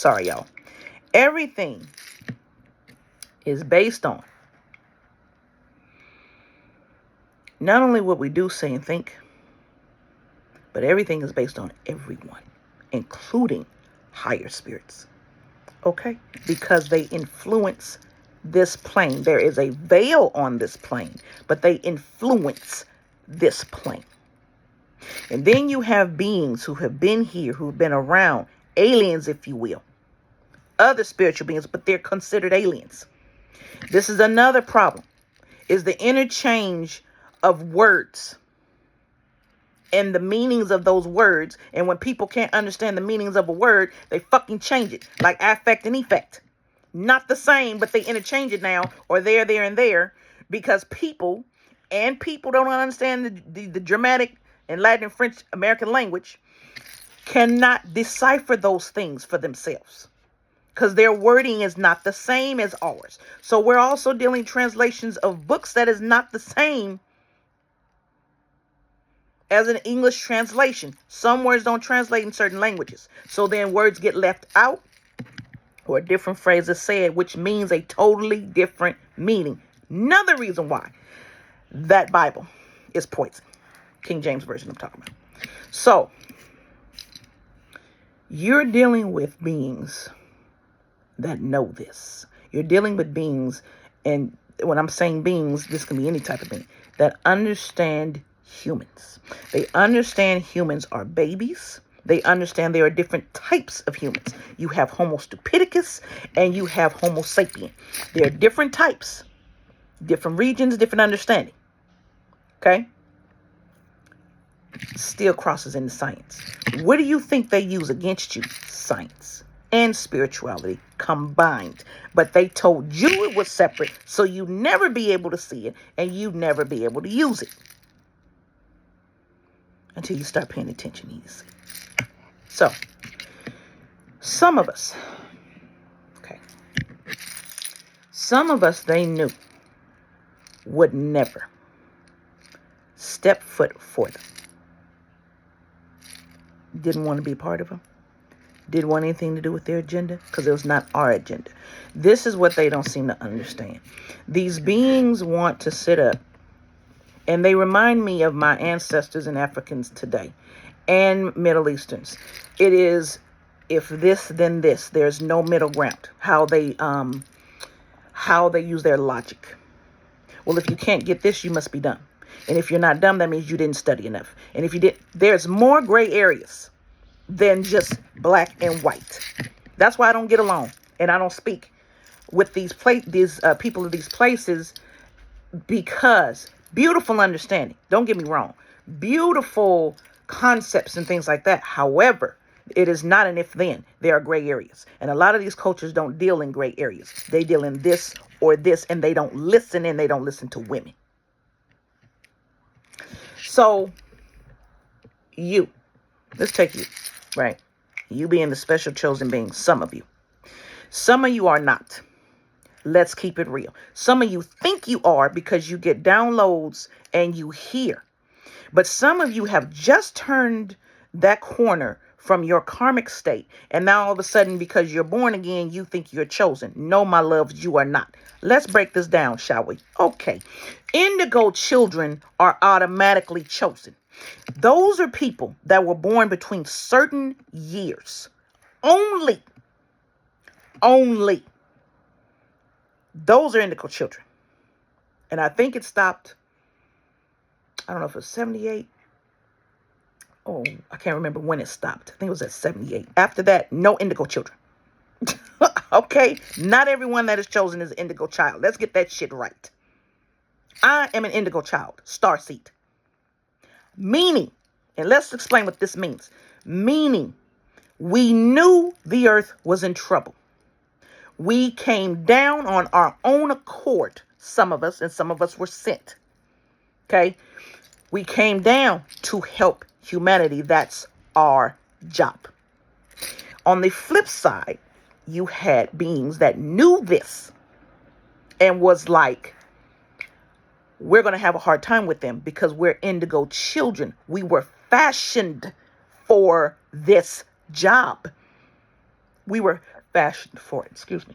Sorry, y'all. Everything is based on not only what we do, say, and think, but everything is based on everyone, including higher spirits. Okay? Because they influence this plane. There is a veil on this plane, but they influence this plane. And then you have beings who have been here, who have been around, aliens, if you will, other spiritual beings, but they're considered aliens. This is another problem, is the interchange of words and the meanings of those words. And when people can't understand the meanings of a word, they fucking change it, like affect and effect. Not the same, but they interchange it now, or there, and there, because people don't understand the dramatic and Latin and French American language, cannot decipher those things for themselves, because their wording is not the same as ours. So we're also dealing translations of books that is not the same as an English translation. Some words don't translate in certain languages. So then words get left out, or a different phrase is said, which means a totally different meaning. Another reason why that Bible is poison. King James Version I'm talking about. So you're dealing with beings that know this. You're dealing with beings, and when I'm saying beings, this can be any type of being, that understand humans. They understand humans are babies. They understand there are different types of humans. You have Homo stupidicus and you have Homo sapien. There are different types, different regions, different understanding. Okay? Still crosses into science. What do you think they use against you? Science and spirituality combined. But they told you it was separate, so you never be able to see it and you never be able to use it until you start paying attention. Easy. So, some of us, they knew would never step foot for them. Didn't want to be part of them. Didn't want anything to do with their agenda, because it was not our agenda. This is what they don't seem to understand. These beings want to sit up, and they remind me of my ancestors and Africans today, and Middle Easterns. It is, if this, then this. There's no middle ground. How they use their logic. Well, if you can't get this, you must be dumb. And if you're not dumb, that means you didn't study enough. And if you did, there's more gray areas than just black and white. That's why I don't get along, and I don't speak with these people of these places, because beautiful understanding. Don't get me wrong. Beautiful concepts and things like that. However, it is not an if-then. There are gray areas. And a lot of these cultures don't deal in gray areas. They deal in this or this, and they don't listen, and they don't listen to women. So, let's take you, right? You being the special chosen being, some of you. Some of you are not. Let's keep it real. Some of you think you are because you get downloads and you hear. But some of you have just turned that corner from your karmic state. And now all of a sudden, because you're born again, you think you're chosen. No, my loves, you are not. Let's break this down, shall we? Okay. Indigo children are automatically chosen. Those are people that were born between certain years. Only. Those are indigo children. And I think it stopped, I don't know if it was 78. Oh, I can't remember when it stopped. I think it was at 78. After that, no indigo children. Okay? Not everyone that is chosen is an indigo child. Let's get that shit right. I am an indigo child. Starseed. Meaning, and let's explain what this means. Meaning, we knew the earth was in trouble. We came down on our own accord. Some of us, and some of us were sent. Okay? We came down to help humanity. That's our job. On the flip side, you had beings that knew this and was like, we're going to have a hard time with them because we're indigo children. We were fashioned for this job. We were fashioned for it. Excuse me.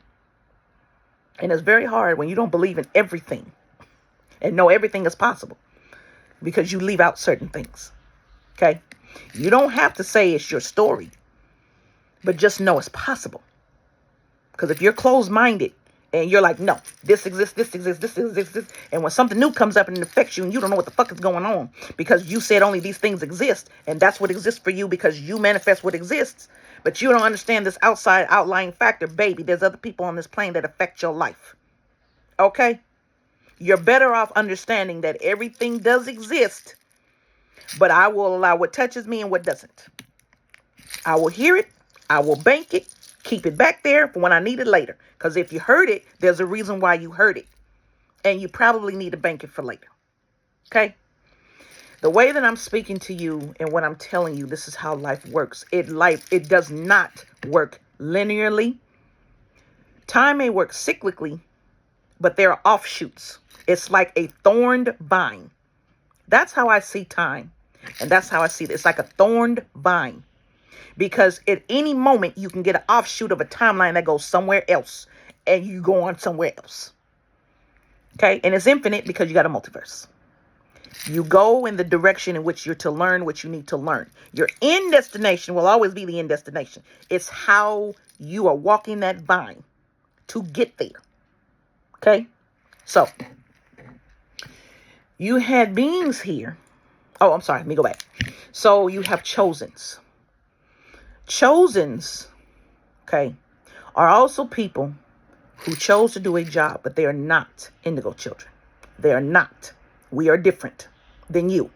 And it's very hard when you don't believe in everything and know everything is possible because you leave out certain things. Okay? You don't have to say it's your story, but just know it's possible. Because if you're closed-minded and you're like, no, this exists, this exists, this exists, this, and when something new comes up and it affects you and you don't know what the fuck is going on because you said only these things exist and that's what exists for you because you manifest what exists, but you don't understand this outside outlying factor, baby, there's other people on this plane that affect your life. Okay? You're better off understanding that everything does exist, but I will allow what touches me and what doesn't. I will hear it. I will bank it. Keep it back there for when I need it later. Because if you heard it, there's a reason why you heard it. And you probably need to bank it for later. Okay? The way that I'm speaking to you and what I'm telling you, this is how life works. It does not work linearly. Time may work cyclically, but there are offshoots. It's like a thorned vine. That's how I see time. And that's how I see it. It's like a thorned vine. Because at any moment, you can get an offshoot of a timeline that goes somewhere else. And you go on somewhere else. Okay? And it's infinite because you got a multiverse. You go in the direction in which you're to learn what you need to learn. Your end destination will always be the end destination. It's how you are walking that vine to get there. Okay? So, you had beings here. Oh, I'm sorry. Let me go back. So, you have chosens. Chosens, okay, are also people who chose to do a job, but they are not indigo children. They are not. We are different than you.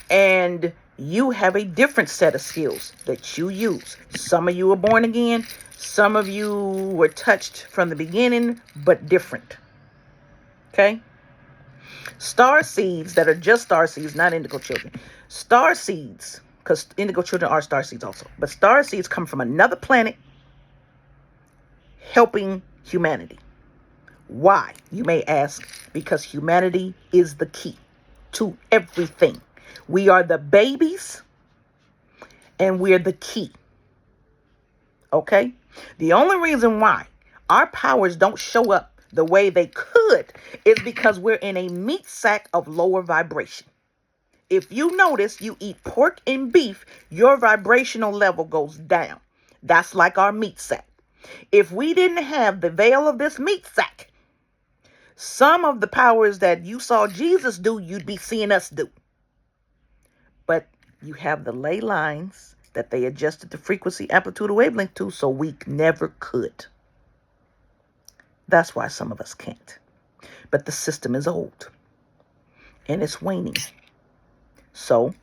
And you have a different set of skills that you use. Some of you are born again. Some of you were touched from the beginning, but different. Okay? Star seeds that are just star seeds, not indigo children. Star seeds, because indigo children are star seeds also. But star seeds come from another planet helping humanity. Why, you may ask? Because humanity is the key to everything. We are the babies and we're the key. Okay? The only reason why our powers don't show up the way they could is because we're in a meat sack of lower vibration. If you notice you eat pork and beef, your vibrational level goes down. That's like our meat sack. If we didn't have the veil of this meat sack, some of the powers that you saw Jesus do, you'd be seeing us do. But you have the ley lines that they adjusted the frequency, amplitude, or wavelength to, so we never could. That's why some of us can't. But the system is old. And it's waning. So,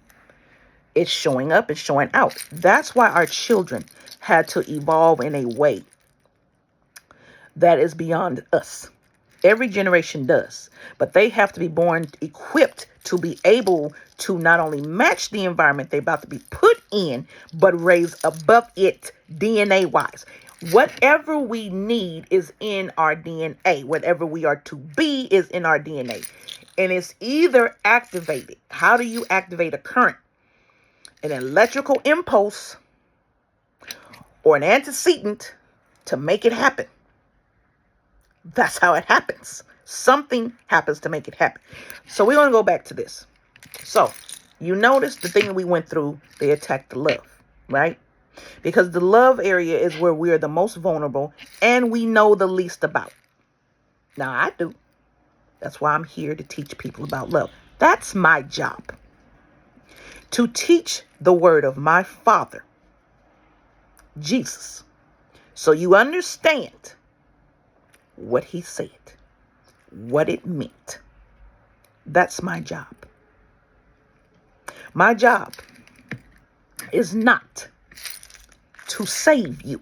it's showing up, it's showing out. That's why our children had to evolve in a way that is beyond us. Every generation does. But they have to be born equipped to be able to not only match the environment they're about to be put in, but raise above it DNA-wise. Whatever we need is in our DNA. Whatever we are to be is in our DNA. And it's either activated. How do you activate a current? An electrical impulse or an antecedent to make it happen. That's how it happens. Something happens to make it happen. So we're going to go back to this. So you notice the thing that we went through, they attacked the love, right? Because the love area is where we are the most vulnerable and we know the least about. Now I do. That's why I'm here to teach people about love. That's my job. To teach the word of my Father, Jesus. So you understand what he said, what it meant. That's my job. My job is not to save you.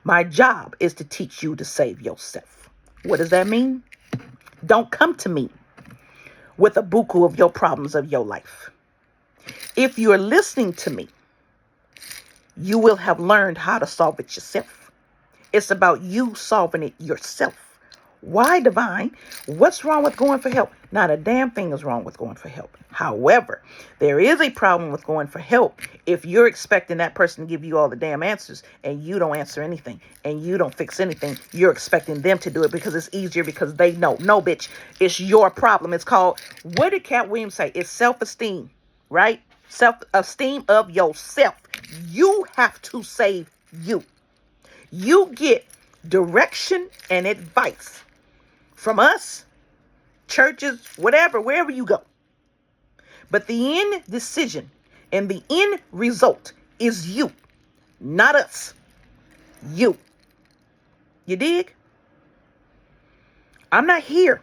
My job is to teach you to save yourself. What does that mean? Don't come to me with a buku of your problems of your life. If you're listening to me, you will have learned how to solve it yourself. It's about you solving it yourself. Why, Divine? What's wrong with going for help? Not a damn thing is wrong with going for help. However, there is a problem with going for help if you're expecting that person to give you all the damn answers and you don't answer anything and you don't fix anything. You're expecting them to do it because it's easier because they know. No, bitch, it's your problem. It's called, what did Cat Williams say? It's self-esteem, right? Self-esteem of yourself. You have to save you. You get direction and advice from us, churches, whatever, wherever you go. But the end decision and the end result is you, not us. You. You dig? I'm not here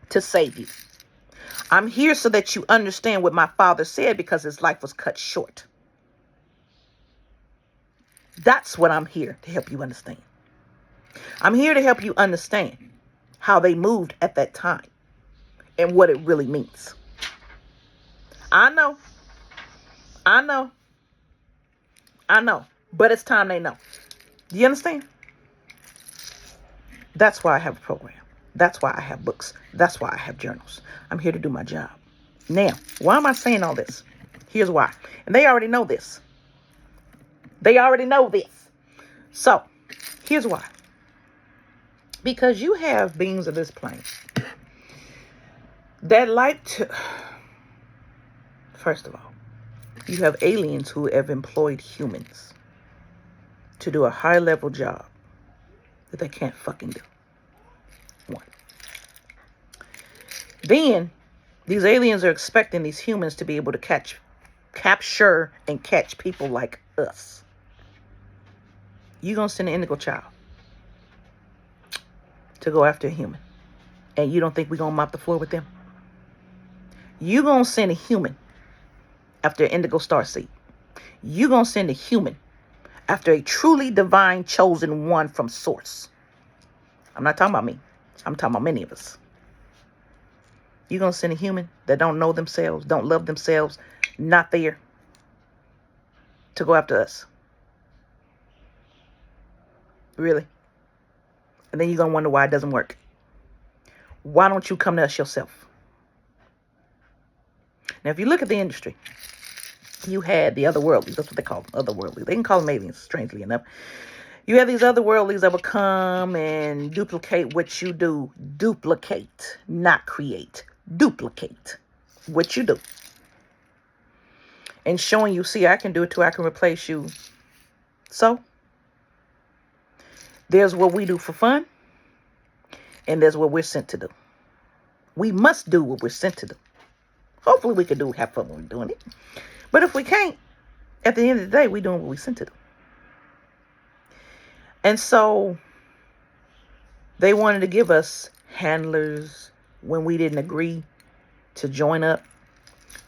to save you. I'm here so that you understand what my father said because his life was cut short. That's what I'm here to help you understand. I'm here to help you understand how they moved at that time and what it really means. I know, but it's time they know. Do you understand? That's why I have a program. That's why I have books. That's why I have journals. I'm here to do my job. Now, why am I saying all this? Here's why. And they already know this. So, here's why. Because you have beings of this plane that like to, first of all, you have aliens who have employed humans to do a high-level job that they can't fucking do. One. Then, these aliens are expecting these humans to be able to capture and catch people like us. You gonna send an indigo child to go after a human, and you don't think we're gonna mop the floor with them? You gonna send a human after an indigo starseed. You gonna send a human after a truly divine chosen one from source. I'm not talking about me. I'm talking about many of us. You gonna send a human that don't know themselves, don't love themselves, not there, to go after us? Really? And then you're going to wonder why it doesn't work. Why don't you come to us yourself? Now, if you look at the industry, you had the otherworldlies. That's what they call them, otherworldlies. They can call them aliens, strangely enough. You have these otherworldlies that will come and duplicate what you do. Duplicate, not create. Duplicate what you do. And showing you, see, I can do it too. I can replace you. So, there's what we do for fun, and there's what we're sent to do. We must do what we're sent to do. Hopefully we can have fun when we're doing it. But if we can't, at the end of the day, we're doing what we're sent to do. And so they wanted to give us handlers when we didn't agree to join up.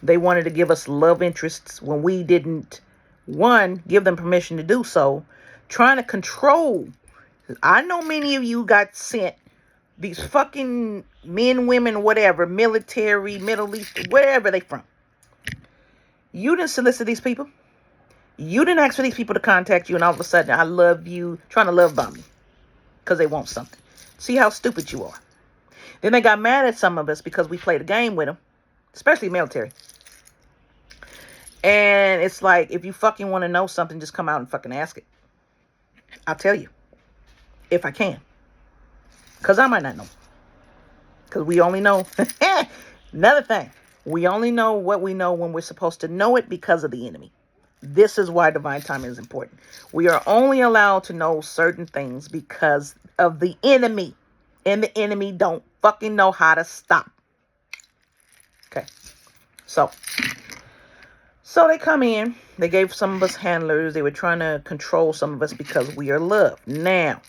They wanted to give us love interests when we didn't, one, give them permission to do so, trying to control. I know many of you got sent these fucking men, women, whatever, military, Middle East, wherever they from. You didn't solicit these people. You didn't ask for these people to contact you, and all of a sudden, I love you, trying to love bomb you because they want something. See how stupid you are. Then they got mad at some of us because we played a game with them, especially military. And it's like, if you fucking want to know something, just come out and fucking ask it. I'll tell you. If I can. Because I might not know. Because we only know. Another thing. We only know what we know when we're supposed to know it because of the enemy. This is why divine timing is important. We are only allowed to know certain things because of the enemy. And the enemy don't fucking know how to stop. Okay. So they come in. They gave some of us handlers. They were trying to control some of us because we are loved. Now,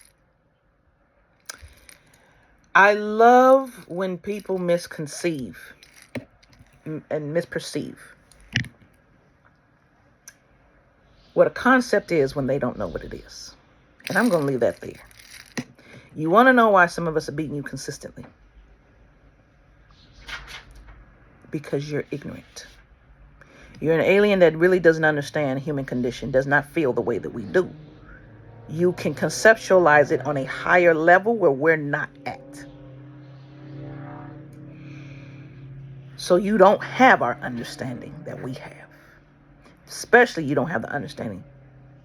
I love when people misconceive and misperceive what a concept is when they don't know what it is. And I'm going to leave that there. You want to know why some of us are beating you consistently? Because you're ignorant. You're an alien that really doesn't understand human condition, does not feel the way that we do. You can conceptualize it on a higher level where we're not at. So you don't have our understanding that we have. Especially you don't have the understanding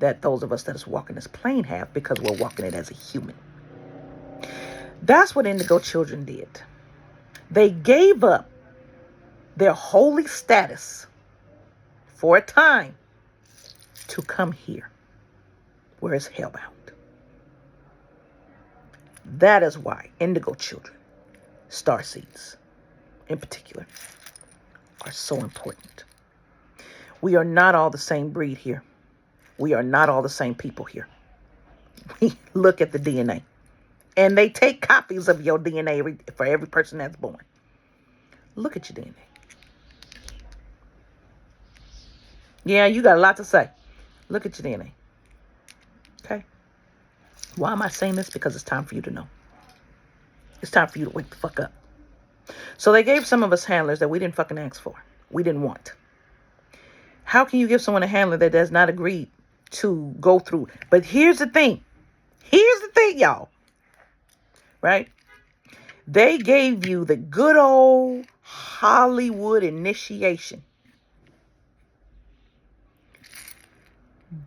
that those of us that is walking this plane have, because we're walking it as a human. That's what Indigo Children did. They gave up their holy status for a time to come here where it's hellbound. That is why Indigo Children, starseeds in particular, are so important. We are not all the same breed here. We are not all the same people here. We look at the DNA. And they take copies of your DNA for every person that's born. Look at your DNA. Yeah, you got a lot to say. Look at your DNA. Okay? Why am I saying this? Because it's time for you to know. It's time for you to wake the fuck up. So they gave some of us handlers that we didn't fucking ask for. We didn't want. How can you give someone a handler that does not agree to go through? But here's the thing. Here's the thing, y'all. Right? They gave you the good old Hollywood initiation.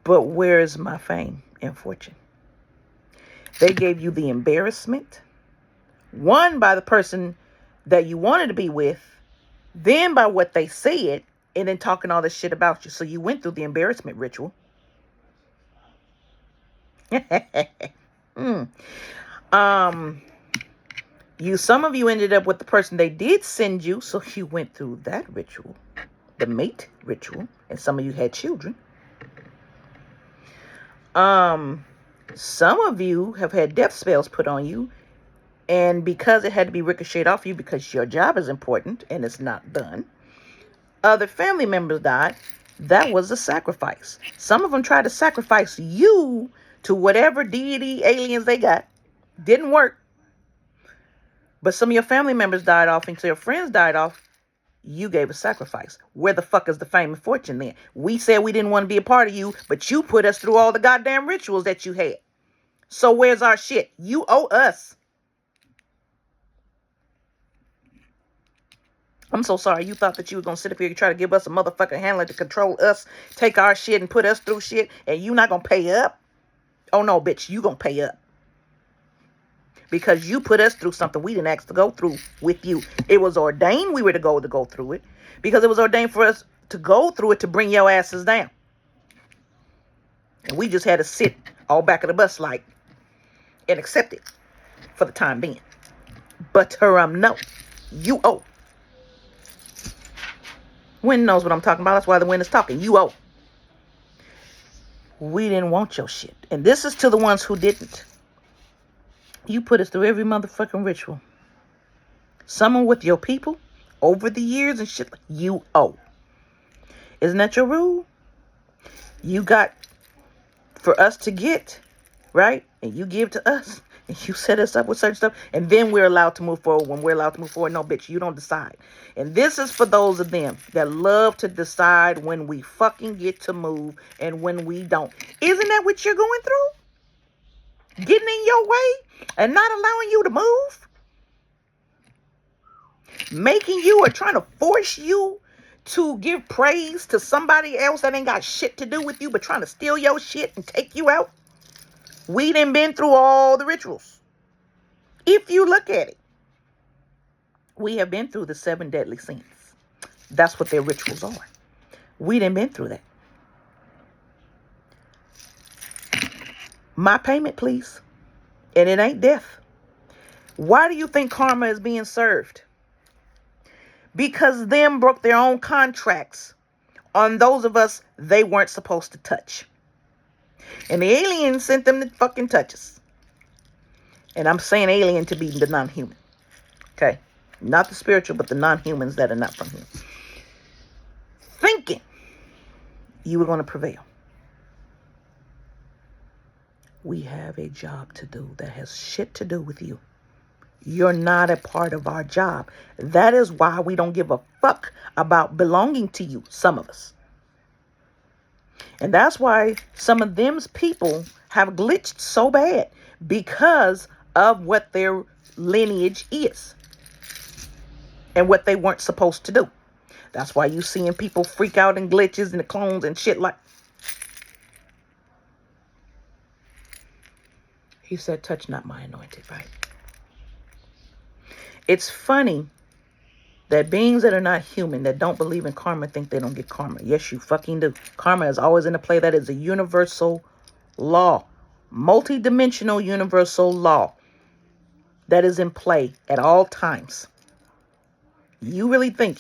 But where is my fame and fortune? They gave you the embarrassment. One, by the person that you wanted to be with. Then by what they said. And then talking all this shit about you. So you went through the embarrassment ritual. Some of you ended up with the person they did send you. So you went through that ritual. The mate ritual. And some of you had children. Some of you have had death spells put on you. And because it had to be ricocheted off you because your job is important and it's not done. Other family members died. That was a sacrifice. Some of them tried to sacrifice you to whatever deity aliens they got. Didn't work. But some of your family members died off and your friends died off. You gave a sacrifice. Where the fuck is the fame and fortune then? We said we didn't want to be a part of you, but you put us through all the goddamn rituals that you had. So where's our shit? You owe us. I'm so sorry. You thought that you were going to sit up here and try to give us a motherfucking handler to control us, take our shit and put us through shit, and you not going to pay up? Oh, no, bitch. You going to pay up. Because you put us through something we didn't ask to go through with you. It was ordained we were to go through it. Because it was ordained for us to go through it to bring your asses down. And we just had to sit all back of the bus like and accept it for the time being. But no. You owe. Wind knows what I'm talking about. That's why the wind is talking. You owe. We didn't want your shit. And this is to the ones who didn't. You put us through every motherfucking ritual. Some with your people over the years and shit. You owe. Isn't that your rule? You got for us to get, right? And you give to us. And you set us up with certain stuff. And then we're allowed to move forward. When we're allowed to move forward, no, bitch, you don't decide. And this is for those of them that love to decide when we fucking get to move and when we don't. Isn't that what you're going through? Getting in your way and not allowing you to move? Making you or trying to force you to give praise to somebody else that ain't got shit to do with you but trying to steal your shit and take you out? We done been through all the rituals. If you look at it, we have been through the 7 deadly sins. That's what their rituals are. We done been through that. My payment, please. And it ain't death. Why do you think karma is being served? Because them broke their own contracts on those of us they weren't supposed to touch. And the aliens sent them to fucking touch us. And I'm saying alien to be the non-human. Okay? Not the spiritual, but the non-humans that are not from here. Thinking you were going to prevail. We have a job to do that has shit to do with you. You're not a part of our job. That is why we don't give a fuck about belonging to you, some of us. And that's why some of them's people have glitched so bad because of what their lineage is. and what they weren't supposed to do. That's why you seeing people freak out and glitches and the clones and shit like. He said, touch not my anointed, right? It's funny that beings that are not human, that don't believe in karma, think they don't get karma. Yes, you fucking do. Karma is always in the play. That is a universal law. Multi-dimensional universal law that is in play at all times. You really think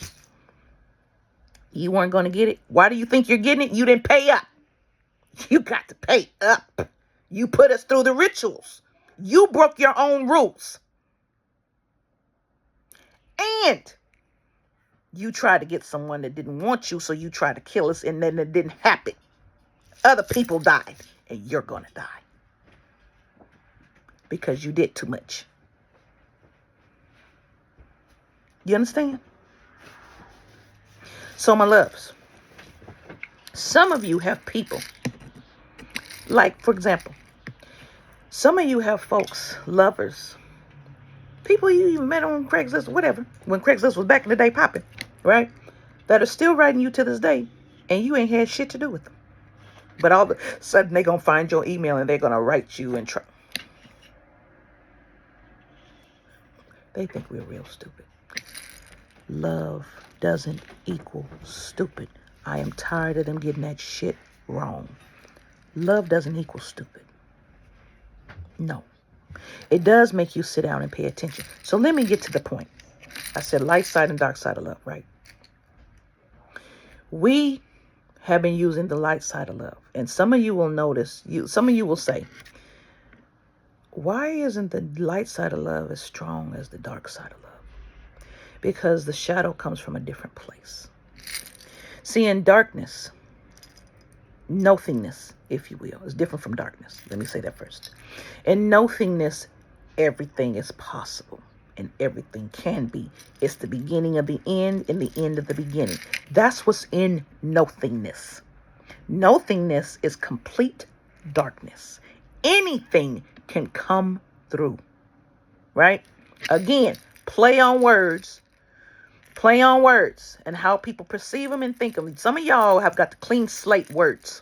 you weren't going to get it? Why do you think you're getting it? You didn't pay up. You got to pay up. You put us through the rituals. You broke your own rules. And you tried to get someone that didn't want you, so you tried to kill us, and then it didn't happen. Other people died, and you're going to die. Because you did too much. You understand? So, my loves, some of you have people, like, for example, some of you have folks, lovers, people you even met on Craigslist, whatever, when Craigslist was back in the day popping, right? That are still writing you to this day, and you ain't had shit to do with them. But all of a sudden, they're going to find your email, and they're going to write you and try. They think we're real stupid. Love doesn't equal stupid. I am tired of them getting that shit wrong. Love doesn't equal stupid. No. It does make you sit down and pay attention. So let me get to the point. I said light side and dark side of love, right? We have been using the light side of love. And some of you will notice, some of you will say, why isn't the light side of love as strong as the dark side of love? Because the shadow comes from a different place. See, in darkness, nothingness, if you will, is different from darkness. Let me say that first. In nothingness, everything is possible and everything can be. It's the beginning of the end and the end of the beginning. That's what's in nothingness. Nothingness is complete darkness. Anything can come through, right? Again, play on words and how people perceive them and think of them. Some of y'all have got the clean slate words.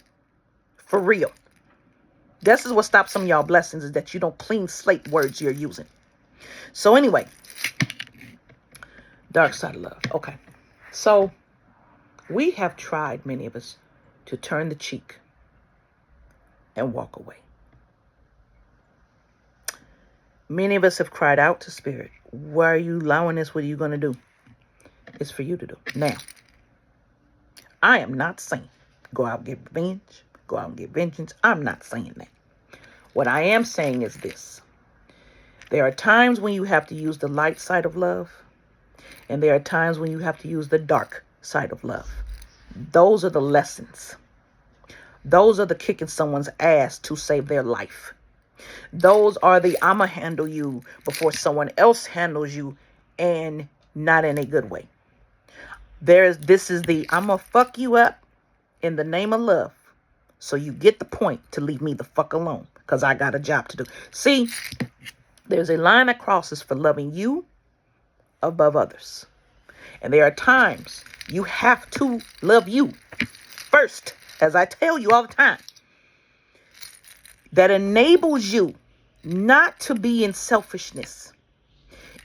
For real. This is what stops some of y'all blessings, is that you don't clean slate words you're using. So anyway, dark side of love. Okay. So we have tried, many of us, to turn the cheek and walk away. Many of us have cried out to spirit. Why are you allowing this? What are you going to do? It's for you to do. Now, I am not saying go out and get revenge. Go out and get vengeance. I'm not saying that. What I am saying is this. There are times when you have to use the light side of love. And there are times when you have to use the dark side of love. Those are the lessons. Those are the kicking someone's ass to save their life. Those are the I'ma handle you before someone else handles you, and not in a good way. This is the I'ma fuck you up in the name of love. So you get the point to leave me the fuck alone, because I got a job to do. See, there's a line that crosses for loving you above others. And there are times you have to love you first, as I tell you all the time. That enables you not to be in selfishness.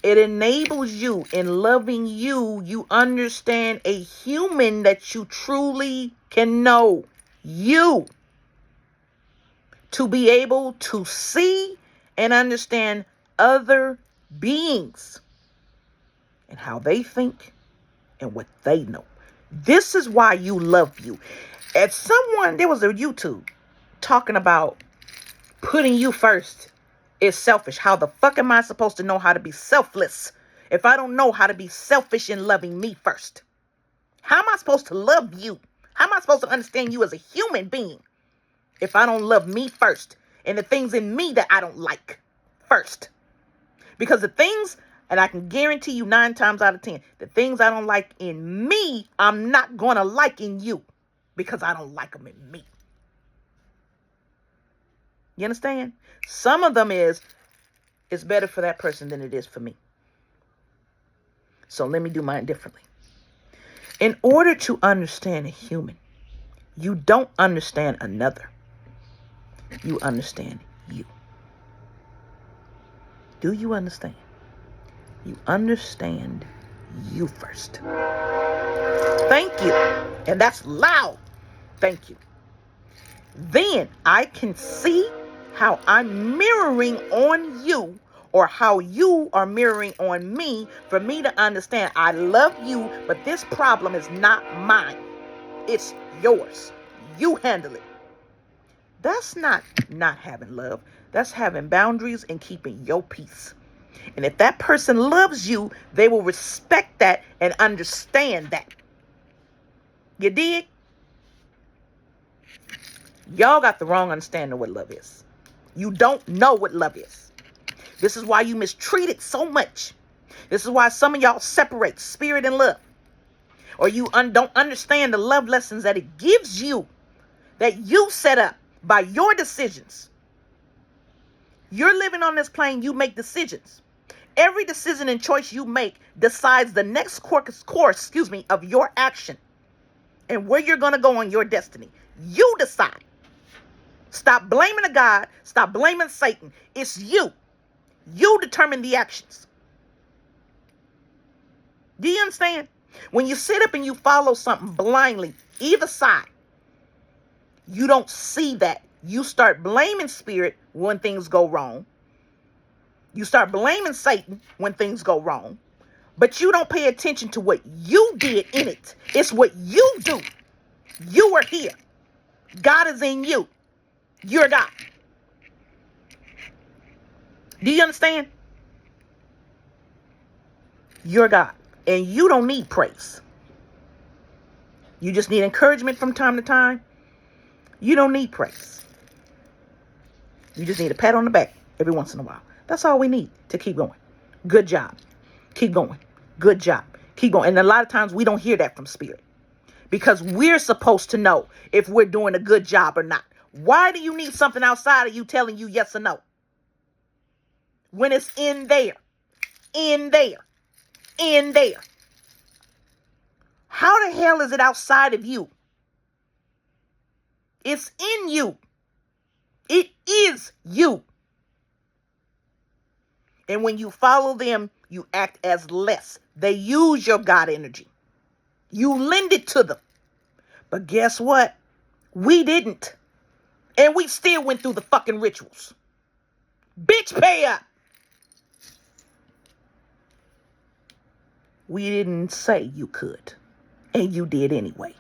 It enables you in loving you. You understand a human that you truly can know. You. To be able to see and understand other beings and how they think and what they know. This is why you love you. As someone, there was a YouTube talking about putting you first is selfish. How the fuck am I supposed to know how to be selfless if I don't know how to be selfish in loving me first? How am I supposed to love you? How am I supposed to understand you as a human being if I don't love me first and the things in me that I don't like first? Because the things, and I can guarantee you 9 times out of 10, the things I don't like in me, I'm not going to like in you because I don't like them in me. You understand? Some of them is, it's better for that person than it is for me. So let me do mine differently. In order to understand a human, you don't understand another. You understand you. Do you understand? You understand you first. Thank you. And that's loud. Thank you. Then I can see how I'm mirroring on you, or how you are mirroring on me, for me to understand I love you, but this problem is not mine. It's yours. You handle it. That's not having love. That's having boundaries and keeping your peace. And if that person loves you, they will respect that and understand that. You dig? Y'all got the wrong understanding of what love is. You don't know what love is. This is why you mistreat it so much. This is why some of y'all separate spirit and love. Or you don't understand the love lessons that it gives you, that you set up by your decisions. You're living on this plane, you make decisions. Every decision and choice you make decides the next course of your action and where you're going to go on your destiny. You decide. Stop blaming a God. Stop blaming Satan. It's you. You determine the actions. Do you understand? When you sit up and you follow something blindly, either side, you don't see that. You start blaming spirit when things go wrong. You start blaming Satan when things go wrong. But you don't pay attention to what you did in it. It's what you do. You are here. God is in you. You're God. Do you understand? You're God. And you don't need praise. You just need encouragement from time to time. You don't need praise. You just need a pat on the back every once in a while. That's all we need to keep going. Good job. Keep going. Good job. Keep going. And a lot of times we don't hear that from spirit, because we're supposed to know if we're doing a good job or not. Why do you need something outside of you telling you yes or no? When it's in there. In there. In there. How the hell is it outside of you? It's in you. It is you. And when you follow them, you act as less. They use your God energy. You lend it to them. But guess what? We didn't. And we still went through the fucking rituals. Bitch, pay up. We didn't say you could. And you did anyway.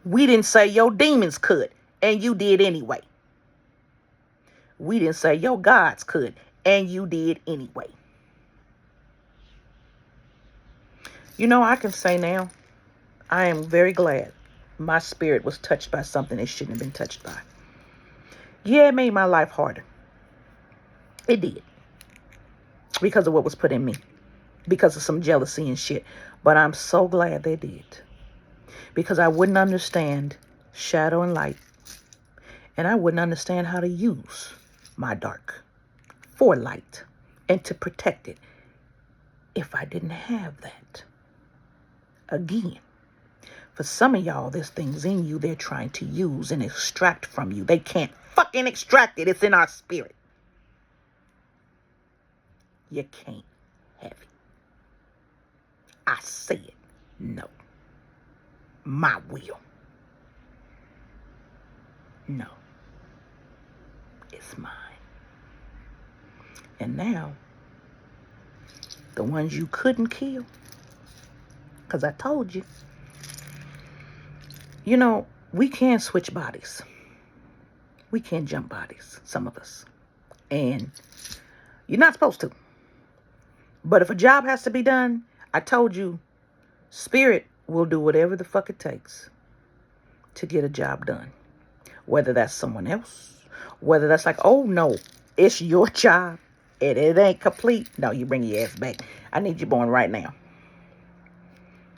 We didn't say your demons could. And you did anyway. We didn't say your gods could. And you did anyway. You know, I can say now, I am very glad my spirit was touched by something it shouldn't have been touched by. Yeah, it made my life harder. It did. Because of what was put in me. Because of some jealousy and shit. But I'm so glad they did. Because I wouldn't understand shadow and light. And I wouldn't understand how to use my dark for light and to protect it if I didn't have that. Again, for some of y'all, there's things in you they're trying to use and extract from you. They can't fucking extract it. It's in our spirit. You can't have it. I said no. My will. No. It's mine. And now, the ones you couldn't kill, because I told you, you know, we can switch bodies. We can jump bodies, some of us. And you're not supposed to. But if a job has to be done, I told you, spirit will do whatever the fuck it takes to get a job done. Whether that's someone else, whether that's like, oh no, it's your job and it ain't complete. No, you bring your ass back. I need you born right now.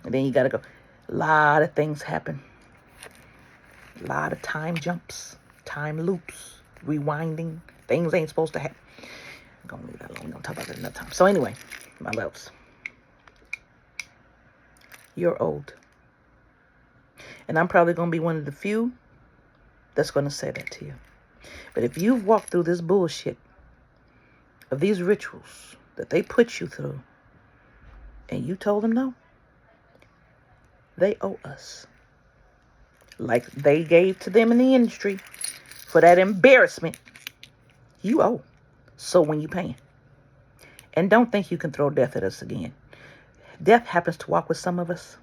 And then you got to go. A lot of things happen. A lot of time jumps, time loops, rewinding. Things ain't supposed to happen. I'm going to leave that alone. We're going to talk about that another time. So anyway, my loves, you're old. And I'm probably going to be one of the few that's going to say that to you. But if you've walked through this bullshit of these rituals that they put you through, and you told them no, they owe us. Like they gave to them in the industry for that embarrassment, you owe. So when you paying. And don't think you can throw death at us again. Death happens to walk with some of us.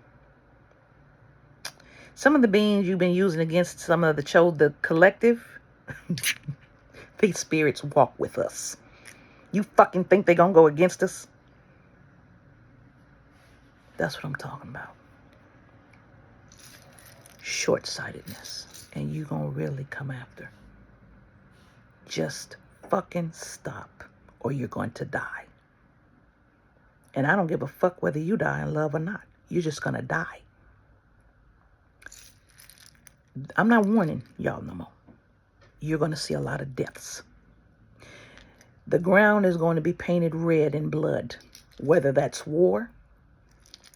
Some of the beings you've been using against some of the collective, these spirits walk with us. You fucking think they're going to go against us? That's what I'm talking about. Short-sightedness. And you going to really come after. Just fucking stop or you're going to die. And I don't give a fuck whether you die in love or not. You're just going to die. I'm not warning y'all no more. You're going to see a lot of deaths. The ground is going to be painted red in blood, whether that's war,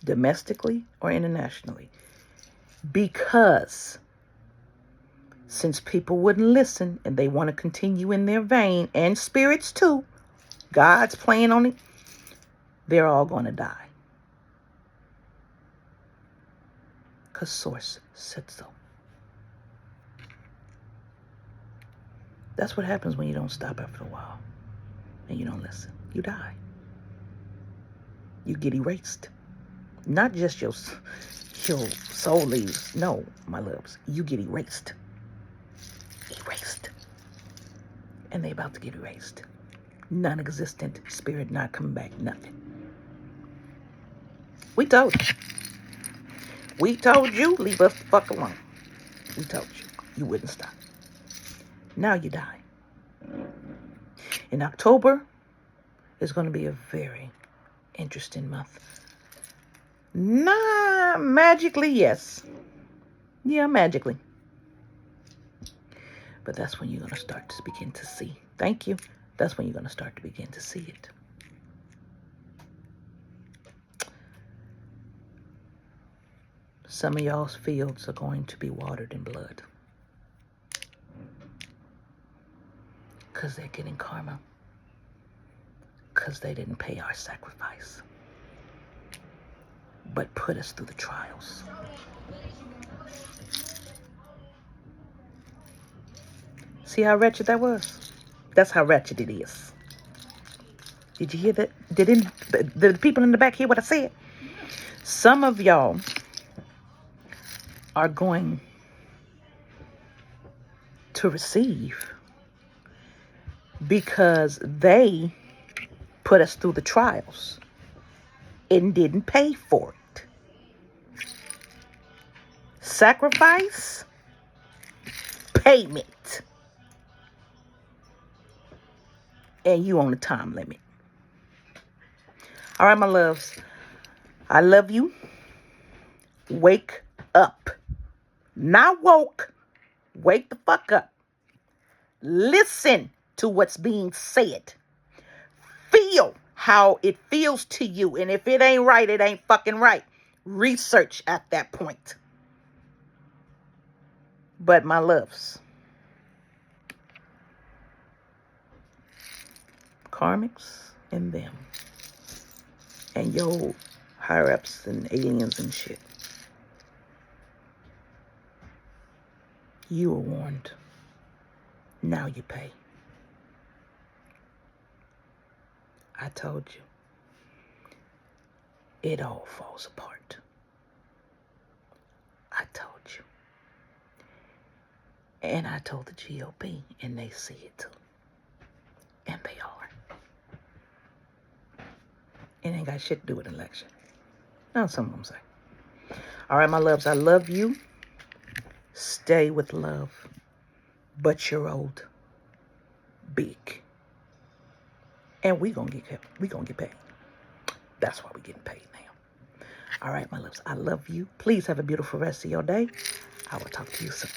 domestically or internationally. Because since people wouldn't listen and they want to continue in their vein, and spirits too, God's playing on it, they're all going to die. Because Source said so. That's what happens when you don't stop after a while and you don't listen. You die. You get erased. Not just your soul leaves. No, my loves. You get erased. Erased. And they about to get erased. Non-existent. Spirit not coming back. Nothing. We told you. We told you, leave us the fuck alone. We told you. You wouldn't stop. Now you die. In October is going to be a very interesting month. Nah, magically, yes. Yeah, magically. But that's when you're going to start to begin to see. Thank you. That's when you're going to start to begin to see it. Some of y'all's fields are going to be watered in blood. Because they're getting karma. Because they didn't pay our sacrifice. But put us through the trials. See how wretched that was? That's how wretched it is. Did you hear that? Did the people in the back hear what I said? Some of y'all are going to receive because they put us through the trials and didn't pay for it. Sacrifice, payment, and you on the time limit. All right, my loves. I love you. Wake up. Not woke. Wake the fuck up. Listen to what's being said. Feel how it feels to you. And if it ain't right, it ain't fucking right. Research at that point. But my loves, karmics and them and your higher ups and aliens and shit, you were warned. Now you pay. I told you. It all falls apart. I told you. And I told the GOP, and they see it too. And they are. It ain't got shit to do with election. Now some of them say. All right, my loves, I love you. Stay with love. But you're old. Big. And we gonna get paid. That's why we're getting paid now. All right, my loves, I love you. Please have a beautiful rest of your day. I will talk to you soon.